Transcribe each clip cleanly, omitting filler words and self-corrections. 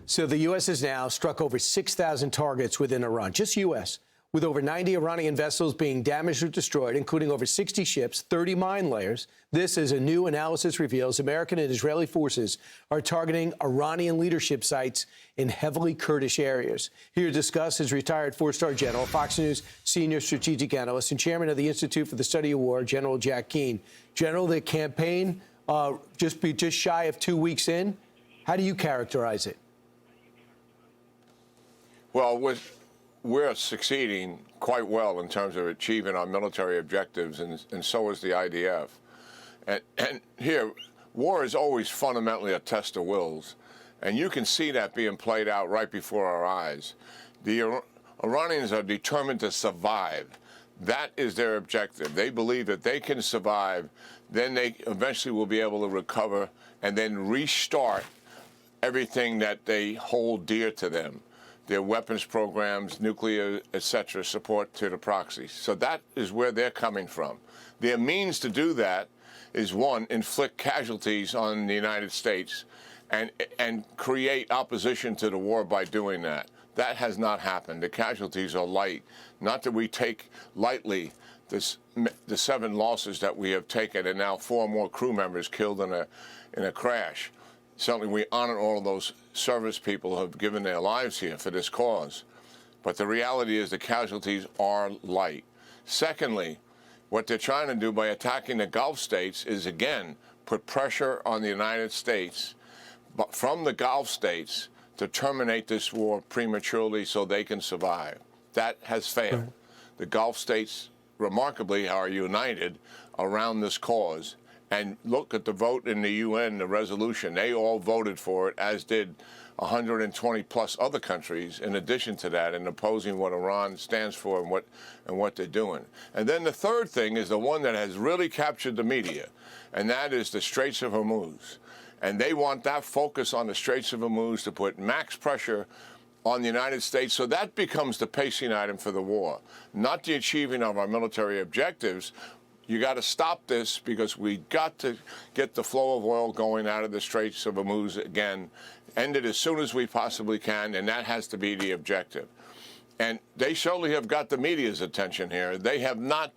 So the U.S. has now struck over 6,000 targets within Iran, just U.S., with over 90 Iranian vessels being damaged or destroyed, including over 60 ships, 30 mine layers. This, as a new analysis reveals, American and Israeli forces are targeting Iranian leadership sites in heavily Kurdish areas. Here to discuss is retired four-star general, Fox News senior strategic analyst, and chairman of the Institute for the Study of War, General Jack Keane. General, the campaign just shy of 2 weeks in. How do you characterize it? Well, we're succeeding quite well in terms of achieving our military objectives, and so is the IDF. And here, war is always fundamentally a test of wills, and you can see that being played out right before our eyes. The Iranians are determined to survive. That is their objective. They believe that they can survive, then they eventually will be able to recover and then restart everything that they hold dear to them. Their weapons programs, nuclear, etc., support to the proxies. So that is where they're coming from. Their means to do that is, one, inflict casualties on the United States and create opposition to the war by doing that. That has not happened. The casualties are light. Not that we take lightly the 7 losses that we have taken, and now 4 more crew members killed in a crash. Certainly, we honor all of those service people who have given their lives here for this cause. But the reality is the casualties are light. Secondly, what they're trying to do by attacking the Gulf states is, again, put pressure on the United States from the Gulf states to terminate this war prematurely so they can survive. That has failed. Right. The Gulf states, remarkably, are united around this cause. And look at the vote in the UN, the resolution. They all voted for it, as did 120-plus other countries in addition to that, in opposing what Iran stands for and what they're doing. And then the third thing is the one that has really captured the media, and that is the Straits of Hormuz. And they want that focus on the Straits of Hormuz to put max pressure on the United States, so that becomes the pacing item for the war, not the achieving of our military objectives. You got to stop this because we got to get the flow of oil going out of the Straits of Hormuz again, end it as soon as we possibly can, and that has to be the objective. And they surely have got the media's attention here. They have not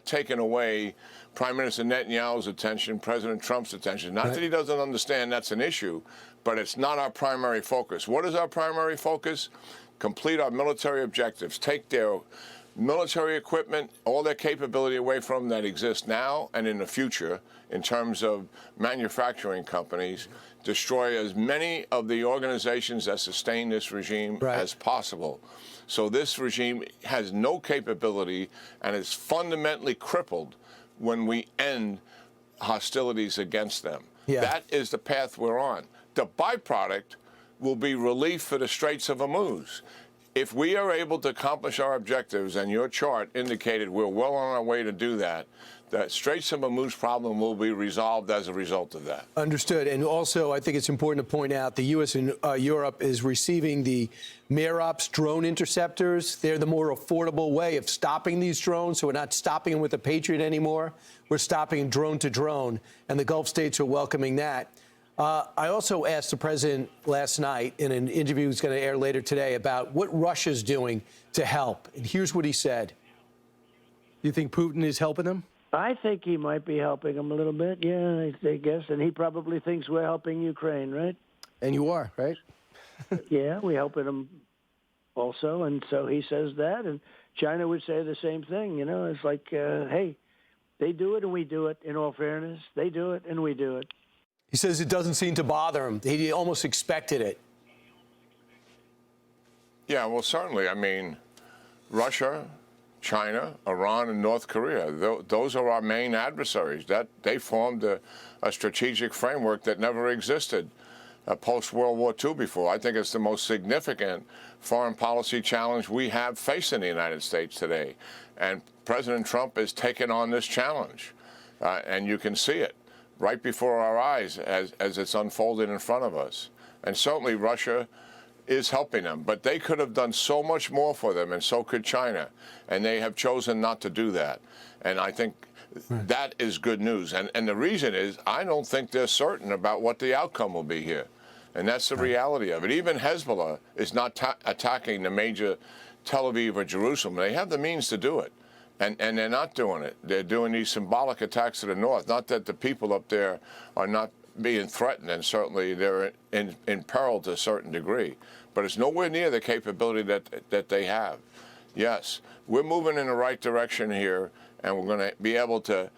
taken away Prime Minister Netanyahu's attention, President Trump's attention. Not that he doesn't understand that's an issue, but it's not our primary focus. What is our primary focus? Complete our military objectives. Take their military equipment, all their capability away from them that exists now and in the future in terms of manufacturing companies, destroy as many of the organizations that sustain this regime as possible. So this regime has no capability and is fundamentally crippled when we end hostilities against them. That is the path we're on. The byproduct will be relief for the Straits of Hormuz. If we are able to accomplish our objectives, and your chart indicated we're well on our way to do that, the Straits of Hormuz problem will be resolved as a result of that. Understood. And also, I think it's important to point out the U.S. and Europe is receiving the MIROPS drone interceptors. They're the more affordable way of stopping these drones, so we're not stopping them with the Patriot anymore. We're stopping drone to drone, and the Gulf states are welcoming that. I also asked the president last night in an interview that's going to air later today about what Russia's doing to help. And here's what he said. Do you think Putin is helping them? I think he might be helping them a little bit, yeah, I guess. And he probably thinks we're helping Ukraine, right? And you are, right? Yeah, we're helping them also. And so he says that. And China would say the same thing. You know, it's like, hey, they do it and we do it, in all fairness. They do it and we do it. He says it doesn't seem to bother him. He almost expected it. Yeah, well, certainly. I mean, Russia, China, Iran, and North Korea, those are our main adversaries. That they formed a strategic framework that never existed post-World War II before. I think it's the most significant foreign policy challenge we have facing the United States today. And President Trump is taking on this challenge, and you can see it right before our eyes as it's unfolding in front of us. And certainly Russia is helping them, but they could have done so much more for them, and so could China, and they have chosen not to do that. And I think that is good news. And the reason is I don't think they're certain about what the outcome will be here. And that's the reality of it. Even Hezbollah is not attacking the major Tel Aviv or Jerusalem. They have the means to do it. And they're not doing it. They're doing these symbolic attacks to the north. Not that the people up there are not being threatened, and certainly they're in peril to a certain degree. But it's nowhere near the capability that they have. Yes, we're moving in the right direction here, and we're going to be able to,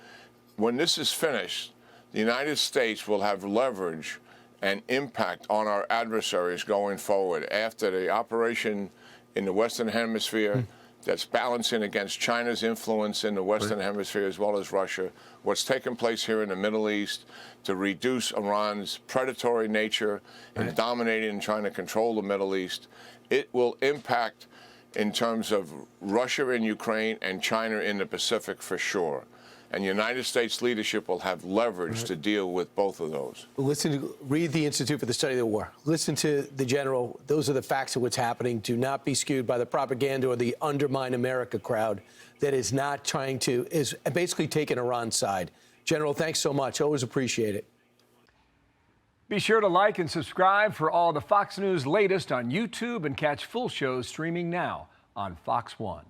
when this is finished, the United States will have leverage and impact on our adversaries going forward after the operation in the Western Hemisphere that's balancing against China's influence in the Western Hemisphere as well as Russia, what's taken place here in the Middle East to reduce Iran's predatory nature in dominating and trying to control the Middle East. It will impact in terms of Russia in Ukraine and China in the Pacific for sure. And United States leadership will have leverage to deal with both of those. Read the Institute for the Study of the War. Listen to the general. Those are the facts of what's happening. Do not be skewed by the propaganda or the undermine America crowd that is not trying to, is basically taking Iran's side. General, thanks so much. Always appreciate it. Be sure to like and subscribe for all the Fox News latest on YouTube and catch full shows streaming now on Fox One.